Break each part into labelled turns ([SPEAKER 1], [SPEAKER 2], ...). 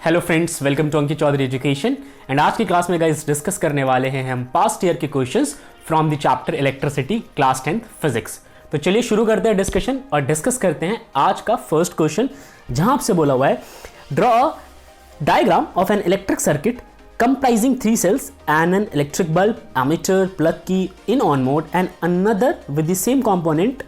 [SPEAKER 1] Hello friends, welcome to Ankit Chaudhary education. And आज की class में गाइस डिस्कस करने वाले हैं हम पास्ट ईयर के questions from the chapter electricity class 10th physics. तो चलिए शुरू करते हैं डिस्कशन और डिस्कस करते हैं आज का फर्स्ट क्वेश्चन, जहां आपसे बोला हुआ है draw a diagram of an electric circuit comprising 3 cells and an electric bulb, ammeter, plug key in on mode and another with the same component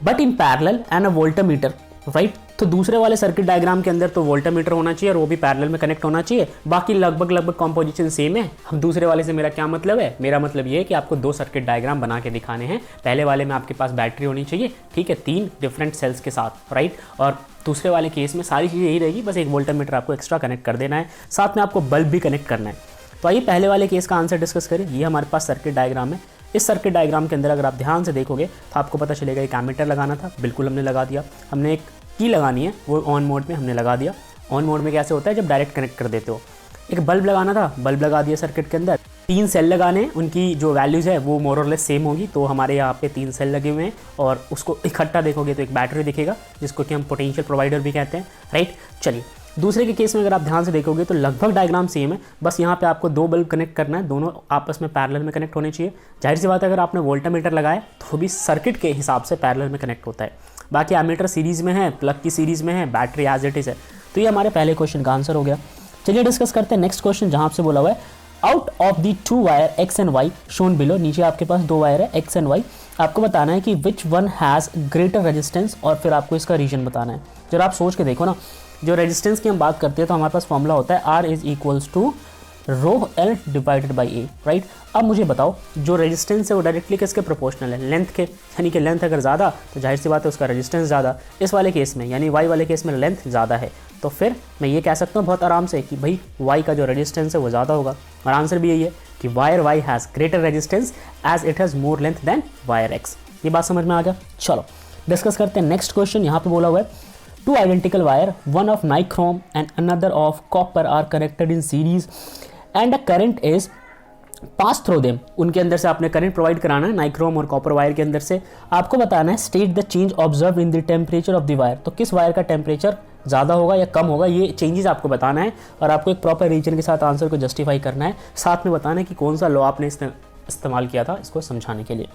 [SPEAKER 1] but in parallel and a voltmeter, right? तो दूसरे वाले circuit diagram के अंदर तो voltameter होना चाहिए और वो भी पैरेलल में कनेक्ट होना चाहिए। बाकी लगभग कॉम्पोजिशन सेम है। हम दूसरे वाले से मेरा क्या मतलब है? मेरा मतलब ये है कि आपको दो सर्किट डायग्राम बना के दिखाने हैं। पहले वाले में आपके पास बैटरी होनी चाहिए, ठीक है, 3 डिफरेंट सेल्स के साथ, राइट। और दूसरे वाले केस में सारी चीज़ें यही रहेगी, बस एक वोल्टामीटर आपको एक्स्ट्रा कनेक्ट कर देना है, साथ में आपको बल्ब भी कनेक्ट करना है। तो आइए पहले वाले केस का आंसर डिस्कस करें। ये हमारे पास सर्किट डायग्राम है। इस सर्किट डायग्राम के अंदर अगर आप ध्यान से देखोगे तो आपको पता चलेगा एक एमीटर लगाना था, बिल्कुल हमने लगा दिया। हमने एक की लगानी है, वो ऑन मोड में हमने लगा दिया। ऑन मोड में कैसे होता है? जब डायरेक्ट कनेक्ट कर देते हो। एक बल्ब लगाना था, बल्ब लगा दिया सर्किट के अंदर। 3 सेल लगाने, उनकी जो वैल्यूज़ है वो मोर और लेस सेम होगी। तो हमारे यहाँ पे 3 सेल लगे हुए हैं और उसको इकट्ठा देखोगे तो एक बैटरी दिखेगा, जिसको कि हम पोटेंशियल प्रोवाइडर भी कहते हैं, राइट। चलिए दूसरे के केस में अगर आप ध्यान से देखोगे तो लगभग डायग्राम सेम है, बस यहाँ पे आपको 2 बल्ब कनेक्ट करना है, दोनों आपस में पैरेलल में कनेक्ट होने चाहिए। जाहिर सी बात है, अगर आपने वोल्टामीटर लगाया तो वो भी सर्किट के हिसाब से पैरेलल में कनेक्ट होता है। बाकी एमीटर सीरीज़ में है, प्लग की सीरीज़ में है, बैटरी एज इट इज़ है। तो ये हमारे पहले क्वेश्चन का आंसर हो गया। चलिए डिस्कस करते हैं नेक्स्ट क्वेश्चन, जहाँ आपसे बोला हुआ है out of the 2 wire X and Y shown below. नीचे आपके पास 2 वायर है एक्स एंड वाई। आपको बताना है कि which one has greater resistance और फिर आपको इसका रीजन बताना है। जब आप सोच के देखो ना, जो रेजिस्टेंस की हम बात करते हैं तो हमारे पास फॉर्मूला होता है R is equals to rho L divided by A, right. अब मुझे बताओ, जो रेजिस्टेंस है वो डायरेक्टली किसके प्रोपोर्शनल है? लेंथ के, यानी कि लेंथ अगर ज़्यादा तो जाहिर सी बात है उसका रेजिस्टेंस ज़्यादा। इस वाले केस में यानी वाई वाले केस में लेंथ ज़्यादा है, तो फिर मैं ये कह सकता हूँ बहुत आराम से कि भाई वाई का जो रेजिस्टेंस है वो ज़्यादा होगा। और आंसर भी यही है कि wire Y has greater resistance as it has more length than wire X. ये बात समझ में आ गया। चलो डिस्कस करते हैं नेक्स्ट क्वेश्चन। यहाँ पे बोला हुआ है 2 identical wire, one of nichrome and another of copper are connected in series and a current is pass through them। उनके अंदर से आपने करंट प्रोवाइड कराना है, नाइक्रोम और कॉपर वायर के अंदर से। आपको बताना है state the change observe in the temperature of the wire. तो किस वायर का टेम्परेचर ज़्यादा होगा या कम होगा, ये चेंजेस आपको बताना है और आपको एक प्रॉपर रीजन के साथ आंसर को जस्टिफाई करना है। साथ में बताना है कि कौन सा लॉ आपने इस्तेमाल किया था इसको समझाने के लिए।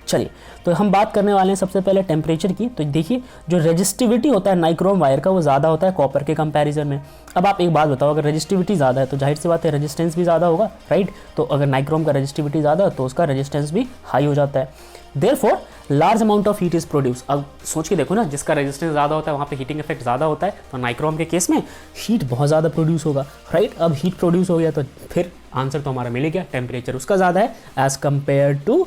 [SPEAKER 1] चलिए तो हम बात करने वाले हैं सबसे पहले टेम्परेचर की। तो देखिए, जो रेजिस्टिविटी होता है नाइक्रोम वायर का वो ज़्यादा होता है कॉपर के कंपैरिजन में। अब आप एक बात बताओ, अगर रेजिस्टिविटी ज़्यादा है तो जाहिर सी बात है रेजिस्टेंस भी ज़्यादा होगा, राइट। तो अगर नाइक्रोम का रेजिस्टिविटी ज़्यादा है तो उसका रेजिस्टेंस भी हाई हो जाता है। Therefore large amount of heat is produce. अब सोच के देखो ना, जिसका रेजिस्टेंस ज़्यादा होता है वहाँ पे हीटिंग इफेक्ट ज़्यादा होता है, तो नाइक्रोम के केस में हीट बहुत ज़्यादा प्रोड्यूस होगा, राइट। अब हीट प्रोड्यूस हो गया तो फिर आंसर तो हमारा मिल गया, टेम्परेचर उसका ज़्यादा है as compare to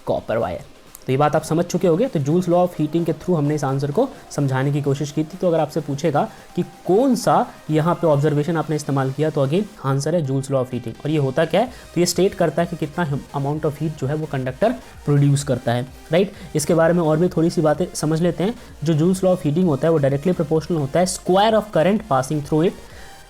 [SPEAKER 1] copper wire. तो ये बात आप समझ चुके होंगे। तो जूल्स लॉ ऑफ हीटिंग के थ्रू हमने इस आंसर को समझाने की कोशिश की थी। तो अगर आपसे पूछेगा कि कौन सा यहाँ पे ऑब्जर्वेशन आपने इस्तेमाल किया, तो अगेन आंसर है जूल्स लॉ ऑफ हीटिंग। और ये होता क्या है? तो ये स्टेट करता है कि कितना अमाउंट ऑफ हीट जो है वो कंडक्टर प्रोड्यूस करता है, राइट। इसके बारे में और भी थोड़ी सी बातें समझ लेते हैं। जो जूल्स लॉ ऑफ हीटिंग होता है वो डायरेक्टली प्रोपोर्शनल होता है square of current passing through it.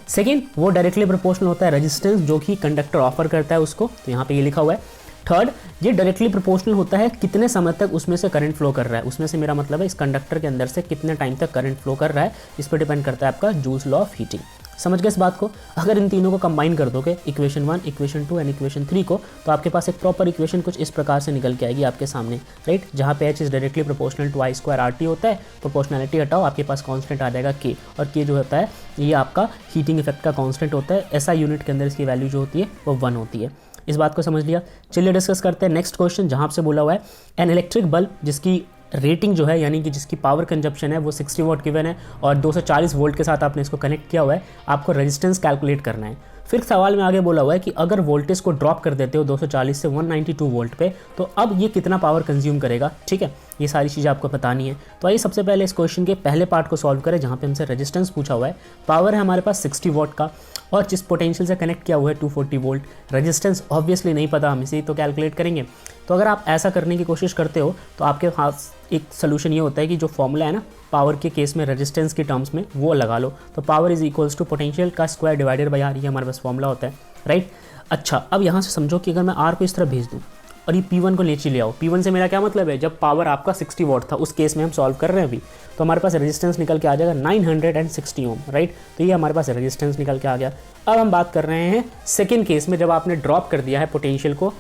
[SPEAKER 1] Second, वो डायरेक्टली प्रोपोर्शनल होता है रेजिस्टेंस जो कि कंडक्टर ऑफर करता है उसको, तो यहाँ पे ये लिखा हुआ है। थर्ड, ये डायरेक्टली प्रोपोर्शनल होता है कितने समय तक उसमें से करंट फ्लो कर रहा है। उसमें से मेरा मतलब है इस कंडक्टर के अंदर से कितने टाइम तक करंट फ्लो कर रहा है, इस पर डिपेंड करता है आपका जूल्स लॉ ऑफ हीटिंग। समझ गए इस बात को? अगर इन तीनों को कंबाइन कर दोगे, इक्वेशन 1, इक्वेशन 2 एंड इक्वेशन 3 को, तो आपके पास एक प्रॉपर इक्वेशन कुछ इस प्रकार से निकल के आएगी आपके सामने, राइट। जहाँ पे H is directly proportional to I square R T होता है। प्रोपोर्शनलिटी हटाओ, आपके पास कांस्टेंट आ जाएगा के, और के जो होता है ये आपका हीटिंग इफेक्ट का कांस्टेंट होता है। ऐसा यूनिट के अंदर इसकी वैल्यू जो होती है वो 1 होती है। इस बात को समझ लिया। चलिए डिस्कस करते हैं नेक्स्ट क्वेश्चन, जहाँ से बोला हुआ है एन इलेक्ट्रिक बल्ब जिसकी रेटिंग जो है यानी कि जिसकी पावर कंजप्शन है वो 60 वॉट गिवन है और 240 वोल्ट के साथ आपने इसको कनेक्ट किया हुआ है। आपको रेजिस्टेंस कैलकुलेट करना है। फिर सवाल में आगे बोला हुआ है कि अगर वोल्टेज को ड्रॉप कर देते हो 240 से 192 वोल्ट पे, तो अब ये कितना पावर कंज्यूम करेगा, ठीक है। ये सारी चीज़ें आपको बतानी है। तो आइए सबसे पहले इस क्वेश्चन के पहले पार्ट को सॉल्व करें, जहाँ पे हमसे रेजिस्टेंस पूछा हुआ है। पावर है हमारे पास 60 वॉट का और जिस पोटेंशियल से कनेक्ट किया हुआ है 240 वोल्ट। रेजिस्टेंस ऑब्वियसली नहीं पता, हम इसे तो कैलकुलेट करेंगे। तो अगर आप ऐसा करने की कोशिश करते हो तो आपके पास एक सोल्यूशन ये होता है कि जो फॉर्मूला है ना पावर के केस में रेजिस्टेंस के टर्म्स में, वो लगा लो। तो power is equals to potential का स्क्वायर डिवाइडेड बाई आर, ये हमारे पास फॉर्मूला होता है, राइट। अच्छा, अब यहाँ से समझो कि अगर मैं आर को इस तरह भेज दूँ और ये P1 को नीचे ले आओ। P1 से मेरा क्या मतलब है, जब पावर आपका 60 वॉट था उस केस में हम सॉल्व कर रहे हैं अभी, तो हमारे पास रेजिस्टेंस निकल के आ जाएगा 960 ओम, राइट। तो ये हमारे पास रेजिस्टेंस निकल के आ गया। अब हम बात कर रहे हैं सेकेंड केस में, जब आपने ड्रॉप कर दिया है पोटेंशियल को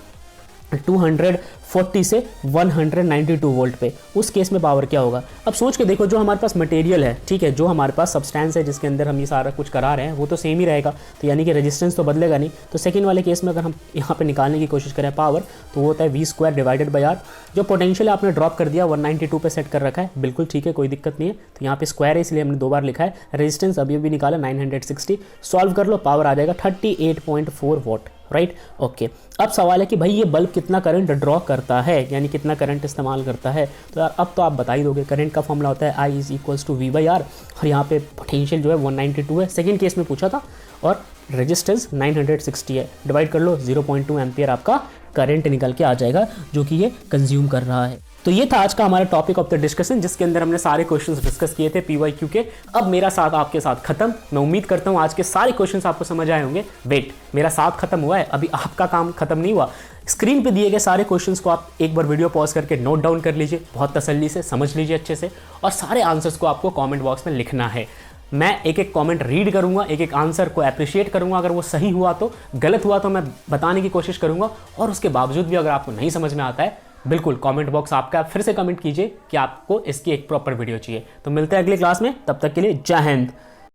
[SPEAKER 1] 240 से 192 वोल्ट पे, उस केस में पावर क्या होगा। अब सोच के देखो, जो हमारे पास मटेरियल है, ठीक है, जो हमारे पास सब्सटेंस है जिसके अंदर हम ये सारा कुछ करा रहे हैं, वो तो सेम ही रहेगा, तो यानी कि रेजिस्टेंस तो बदलेगा नहीं। तो सेकंड वाले केस में अगर हम यहाँ पे निकालने की कोशिश करें पावर, तो वो होता है V² डिवाइडेड बाई R। जो पोटेंशियल आपने ड्रॉप कर दिया 192 पे सेट कर रखा है, बिल्कुल ठीक है, कोई दिक्कत नहीं है। तो यहाँ पे स्क्वायर है इसलिए हमने 2 बार लिखा है। रेजिस्टेंस अभी भी निकाला 960, सॉल्व कर लो, पावर आ जाएगा 38.4 वॉट, राइट। ओके, अब सवाल है कि भाई ये बल्ब कितना करंट ड्रॉ करता है, यानी कितना करंट इस्तेमाल करता है। तो यार अब तो आप बता ही दोगे, करंट का फॉर्मूला होता है I = V/R, और यहाँ पे पोटेंशियल जो है 192 है, सेकंड केस में पूछा था, और रेजिस्टेंस 960 है, डिवाइड कर लो, 0.2 एम्पियर आपका करंट निकल के आ जाएगा जो कि ये कंज्यूम कर रहा है। तो ये था आज का हमारा टॉपिक ऑफ द डिस्कशन, जिसके अंदर हमने सारे क्वेश्चंस डिस्कस किए थे PYQ के। अब मेरा साथ आपके साथ खत्म। मैं उम्मीद करता हूँ आज के सारे क्वेश्चंस आपको समझ आए होंगे। वेट, मेरा साथ खत्म हुआ है, अभी आपका काम खत्म नहीं हुआ। स्क्रीन पे दिए गए सारे क्वेश्चंस को आप एक बार वीडियो पॉज करके नोट डाउन कर लीजिए, बहुत तसल्ली से समझ लीजिए अच्छे से, और सारे आंसर्स को आपको कॉमेंट बॉक्स में लिखना है। मैं एक एक कमेंट रीड करूंगा, एक एक आंसर को अप्रिशिएट करूंगा, अगर वो सही हुआ तो, गलत हुआ तो मैं बताने की कोशिश करूंगा, और उसके बावजूद भी अगर आपको नहीं समझ में आता है, बिल्कुल कमेंट बॉक्स आपका, फिर से कमेंट कीजिए कि आपको इसकी एक प्रॉपर वीडियो चाहिए। तो मिलते हैं अगली क्लास में, तब तक के लिए जय हिंद।